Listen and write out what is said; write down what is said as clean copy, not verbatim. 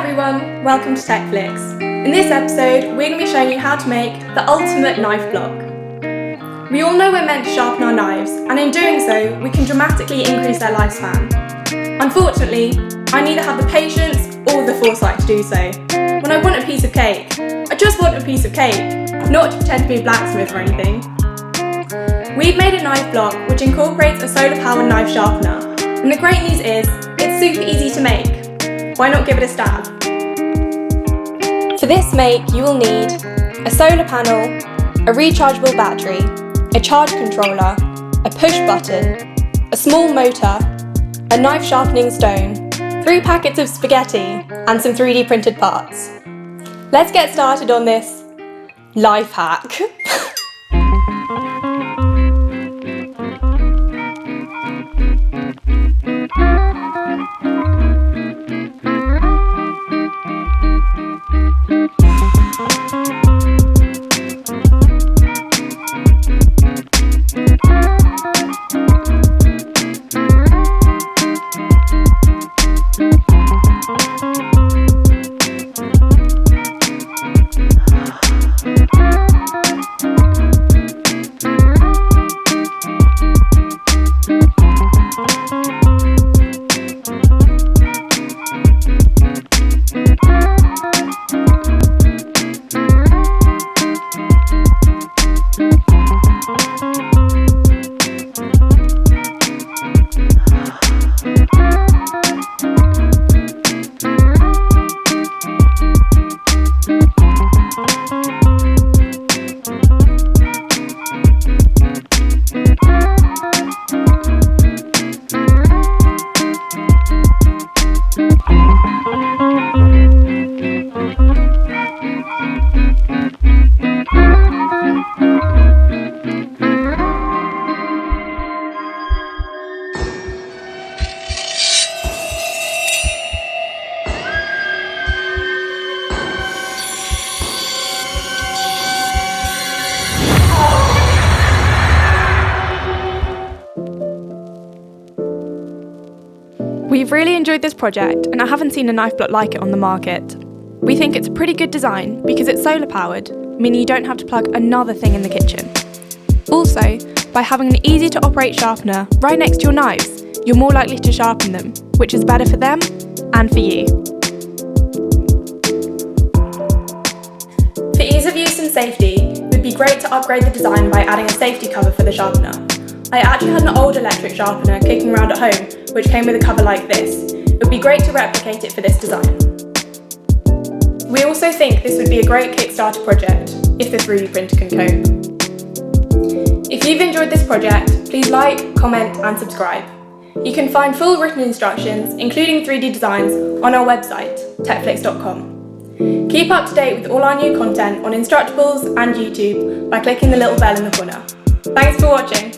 everyone, welcome to TechFlix. In this episode, we're going to be showing you how to make the ultimate knife block. We all know we're meant to sharpen our knives, and in doing so, we can dramatically increase their lifespan. Unfortunately, I neither have the patience or the foresight to do so. When I want a piece of cake, I just want a piece of cake, not to pretend to be a blacksmith or anything. We've made a knife block which incorporates a solar-powered knife sharpener, and the great news is, it's super easy to make. Why not give it a stab? For this make, you will need a solar panel, a rechargeable battery, a charge controller, a push button, a small motor, a knife sharpening stone, 3 packets of spaghetti, and some 3D printed parts. Let's get started on this life hack. We've really enjoyed this project, and I haven't seen a knife block like it on the market. We think it's a pretty good design because it's solar powered, meaning you don't have to plug another thing in the kitchen. Also, by having an easy to operate sharpener right next to your knives, you're more likely to sharpen them, which is better for them and for you. For ease of use and safety, it would be great to upgrade the design by adding a safety cover for the sharpener. I actually had an old electric sharpener kicking around at home, which came with a cover like this. It would be great to replicate it for this design. We also think this would be a great Kickstarter project, if the 3D printer can cope. If you've enjoyed this project, please like, comment and subscribe. You can find full written instructions, including 3D designs, on our website, techflix.com. Keep up to date with all our new content on Instructables and YouTube by clicking the little bell in the corner. Thanks for watching.